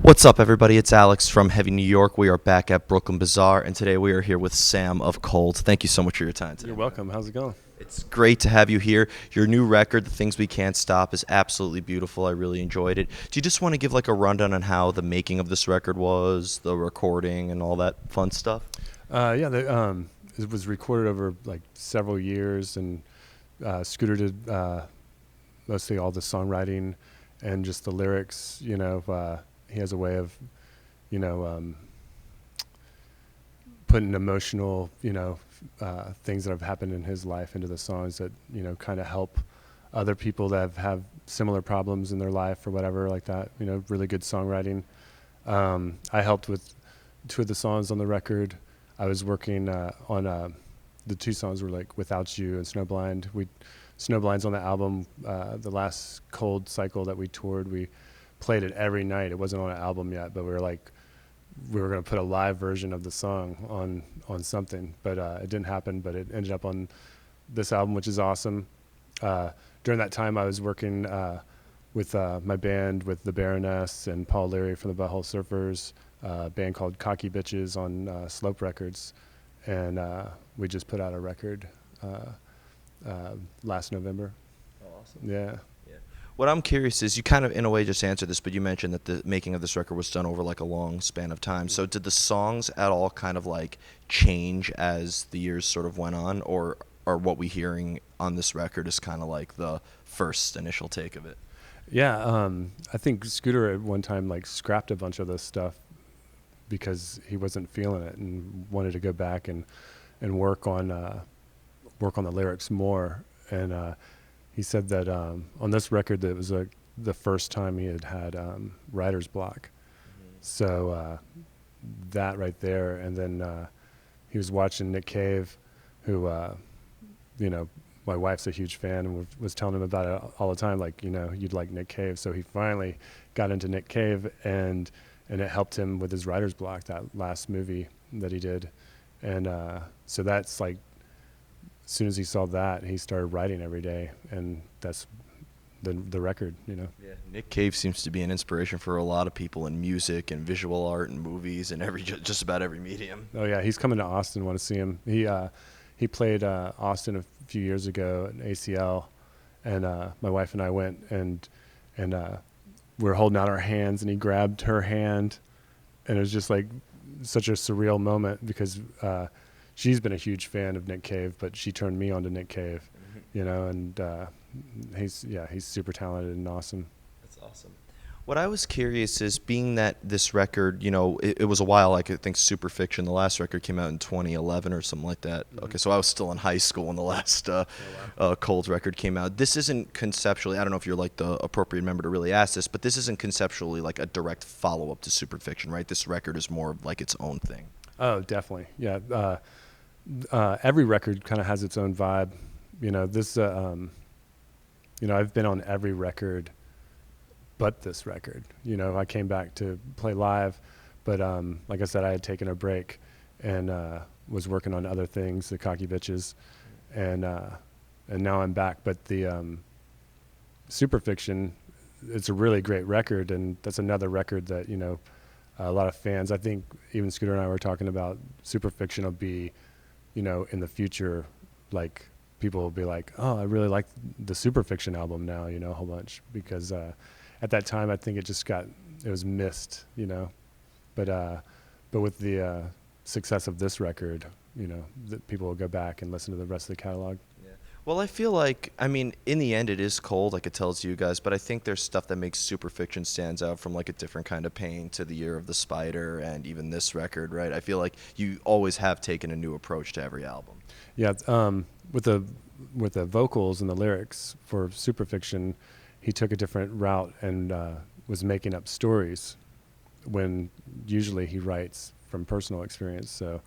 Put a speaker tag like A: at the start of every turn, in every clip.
A: What's up, everybody? It's Alex from Heavy New York. We are back at Brooklyn Bazaar, and today we are here with Sam of Cold. Thank you so much for your time today.
B: You're welcome. How's it going?
A: It's great to have you here. Your new record, The Things We Can't Stop, is absolutely beautiful. I really enjoyed it. Do you just want to give like a rundown on how the making of this record was, the recording, and all that fun stuff?
B: It was recorded over like several years, and Scooter did mostly all the songwriting and just the lyrics. He has a way of, putting emotional, things that have happened in his life into the songs that kind of help other people that have similar problems in their life or whatever like that. Really good songwriting. I helped with two of the songs on the record. I was working on the two songs were like Without You and Snowblind. Snowblind's on the album. The last Cold cycle that we toured, we played it every night. It wasn't on an album yet, but we were going to put a live version of the song on something, but it didn't happen. But it ended up on this album, which is awesome. During that time, I was working with my band, with the Baroness and Paul Leary from the Butthole Surfers, a band called Cocky Bitches on Slope Records, and we just put out a record last November.
A: Oh, awesome.
B: Yeah.
A: What I'm curious is, you kind of in a way just answered this, but you mentioned that the making of this record was done over like a long span of time. So did the songs at all kind of like change as the years sort of went on, or what we hearing on this record is kind of like the first initial take of it?
B: Yeah, I think Scooter at one time like scrapped a bunch of this stuff because he wasn't feeling it and wanted to go back and work on the lyrics more. And he said that on this record that it was the first time he had writer's block.
A: Mm-hmm.
B: So that right there, and then he was watching Nick Cave, who my wife's a huge fan, and was telling him about it all the time, like, you'd like Nick Cave. So he finally got into Nick Cave, and it helped him with his writer's block, that last movie that he did. And so that's like, as soon as he saw that, he started writing every day, and that's the record.
A: Yeah, Nick Cave seems to be an inspiration for a lot of people in music and visual art and movies and just about every medium.
B: Oh yeah, he's coming to Austin. Want to see him? He played Austin a few years ago at ACL, and my wife and I went, and we were holding out our hands, and he grabbed her hand, and it was just like such a surreal moment because she's been a huge fan of Nick Cave, but she turned me on to Nick Cave, and he's super talented and awesome.
A: That's awesome. What I was curious is, being that this record, it was a while. Like, I think Superfiction, the last record, came out in 2011 or something like that. Mm-hmm. Okay, so I was still in high school when the last Cold record came out. This isn't conceptually, I don't know if you're like the appropriate member to really ask this, but this isn't conceptually like a direct follow-up to Superfiction, right? This record is more of like its own thing.
B: Oh, definitely. Yeah. Every record kind of has its own vibe. I've been on every record but this record. I came back to play live, but like I said, I had taken a break and was working on other things, the Cocky Bitches, and now I'm back. But the Superfiction, it's a really great record, and that's another record that a lot of fans, I think even Scooter and I were talking about, Superfiction will be, in the future, like, people will be like, oh, I really like the Superfiction album now, a whole bunch, because at that time, I think it was missed, but with the success of this record, that people will go back and listen to the rest of the catalog.
A: Yeah. Well, I feel like, in the end, it is Cold, like it tells you guys, but I think there's stuff that makes Superfiction stands out, from like A Different Kind of Pain to The Year of the Spider and even this record, right? I feel like you always have taken a new approach to every album.
B: Yeah, with the vocals and the lyrics for Superfiction, he took a different route and was making up stories when usually he writes from personal experience. So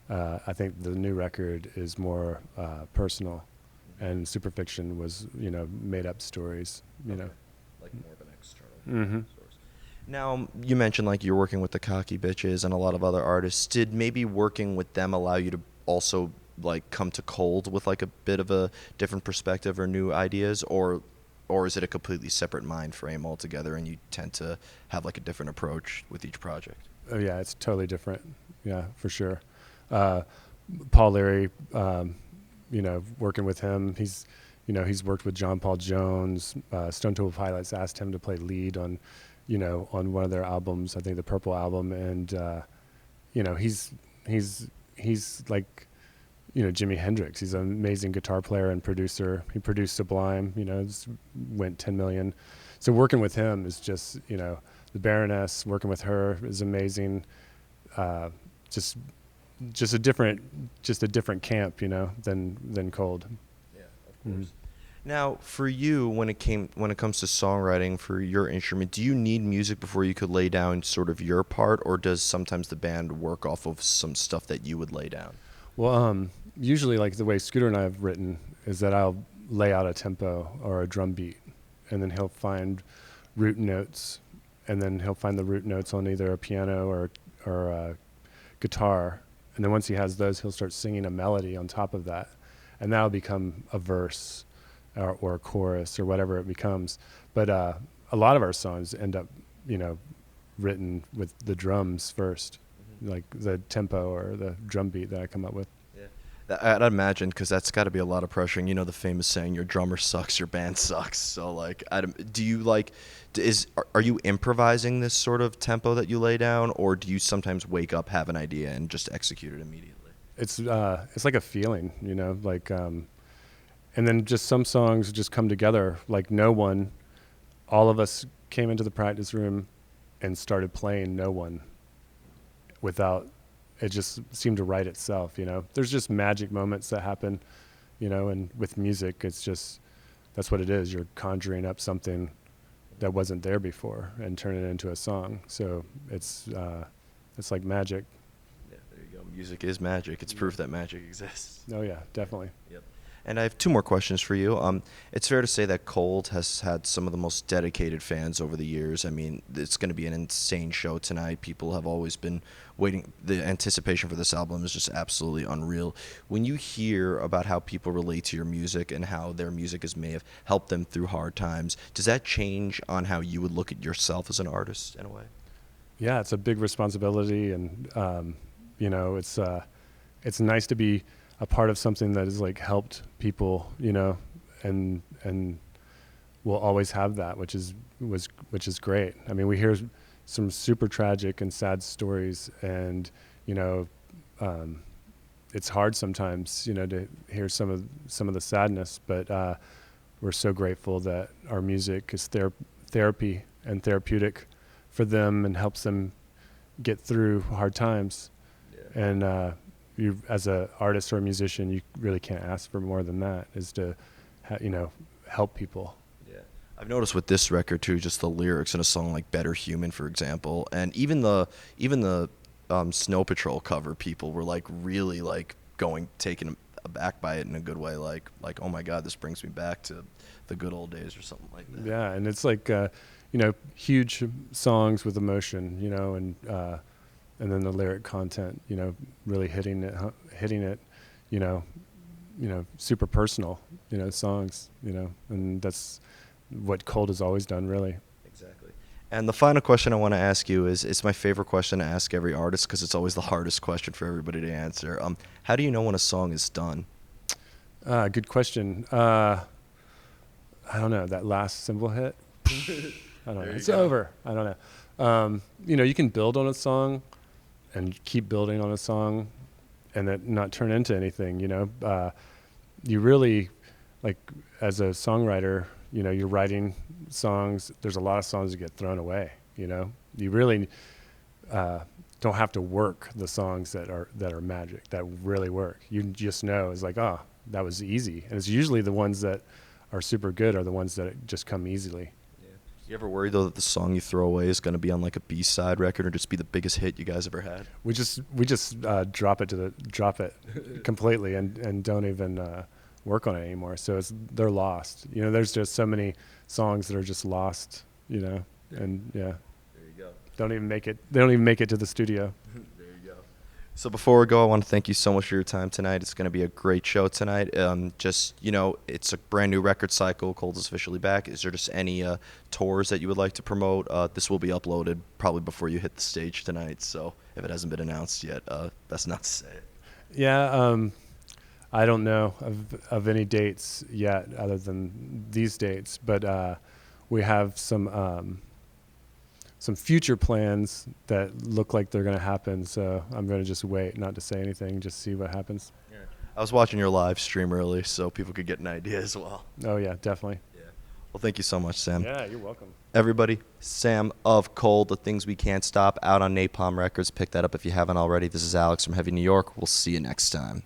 B: I think the new record is more personal, and Superfiction was, made up stories,
A: Okay. Like more of an external
B: Mm-hmm.
A: source. Now, you mentioned like you're working with the Cocky Bitches and a lot of other artists. Did maybe working with them allow you to also like come to Cold with like a bit of a different perspective or new ideas, or or is it a completely separate mind frame altogether, and you tend to have like a different approach with each project?
B: Oh yeah, it's totally different. Yeah, for sure. Uh, Paul Leary, working with him, he's worked with John Paul Jones. Stone Temple Pilots asked him to play lead on, on one of their albums, I think the Purple album, and he's like, Jimi Hendrix. He's an amazing guitar player and producer. He produced Sublime, went 10 million. So working with him is just, the Baroness, working with her is amazing. Just a different camp, than Cold.
A: Yeah, of course. Now, for you, when it comes to songwriting for your instrument, do you need music before you could lay down sort of your part, or does sometimes the band work off of some stuff that you would lay down?
B: Well, usually like the way Scooter and I have written is that I'll lay out a tempo or a drum beat, and then he'll find root notes, and then he'll find the root notes on either a piano or a guitar. And then once he has those, he'll start singing a melody on top of that, and that'll become a verse or a chorus or whatever it becomes. But a lot of our songs end up, written with the drums first, like the tempo or the drum beat that I come up with.
A: Yeah, I'd imagine, because that's got to be a lot of pressure. And the famous saying, "Your drummer sucks, your band sucks." So like, do you like, are you improvising this sort of tempo that you lay down, or do you sometimes wake up, have an idea, and just execute it immediately?
B: It's like a feeling, like, and then just some songs just come together. Like No One, all of us came into the practice room and started playing No One without, it just seemed to write itself, There's just magic moments that happen, and with music, it's just, that's what it is. You're conjuring up something that wasn't there before and turn it into a song. So it's like magic.
A: Yeah, there you go. Music is magic. It's proof that magic exists.
B: Oh yeah, definitely.
A: Yep. And I have two more questions for you. It's fair to say that Cold has had some of the most dedicated fans over the years. I mean, it's going to be an insane show tonight. People have always been waiting. The anticipation for this album is just absolutely unreal. When you hear about how people relate to your music and how their music may have helped them through hard times, does that change on how you would look at yourself as an artist in a way?
B: Yeah, it's a big responsibility, and it's nice to be a part of something that has like helped people, and we'll always have that, which is great. I mean, we hear some super tragic and sad stories, and it's hard sometimes, to hear some of the sadness, but we're so grateful that our music is therapy and therapeutic for them and helps them get through hard times. Yeah. And you, as an artist or a musician, you really can't ask for more than that, is to help people.
A: Yeah, I've noticed with this record too, just the lyrics in a song like "Better Human," for example, and even the Snow Patrol cover, people were like really like taken aback by it in a good way, like oh my God, this brings me back to the good old days or something like that.
B: Yeah, and it's like huge songs with emotion, and then the lyric content, really hitting it, super personal, songs, and that's what Cold has always done, really.
A: Exactly. And the final question I want to ask you is, it's my favorite question to ask every artist because it's always the hardest question for everybody to answer. How do you know when a song is done?
B: Good question. I don't know, that last cymbal hit. I don't know. It's over. I don't know. You can build on a song and keep building on a song and it not turn into anything, you really, like, as a songwriter, you're writing songs. There's a lot of songs that get thrown away, you really don't have to work the songs that are magic, that really work. You just know, it's like, oh, that was easy. And it's usually the ones that are super good are the ones that just come easily.
A: You ever worry though that the song you throw away is going to be on like a B-side record or just be the biggest hit you guys ever had?
B: We just drop it completely and don't even work on it anymore. So they're lost. There's just so many songs that are just lost. And yeah.
A: There you go.
B: They don't even make it to the studio.
A: There you go. So before we go, I want to thank you so much for your time tonight. It's going to be a great show tonight. Just, it's a brand new record cycle. Cold is officially back. Is there just any tours that you would like to promote? This will be uploaded probably before you hit the stage tonight. So if it hasn't been announced yet, best not to say it.
B: Yeah, I don't know of any dates yet other than these dates, but we have some future plans that look like they're going to happen. So I'm going to just wait, not to say anything, just see what happens.
A: I was watching your live stream early so people could get an idea as well.
B: Oh yeah, definitely.
A: Yeah. Well, thank you so much, Sam.
B: Yeah, you're welcome.
A: Everybody, Sam of Cold, The Things We Can't Stop, out on Napalm Records. Pick that up if you haven't already. This is Alex from Heavy New York. We'll see you next time.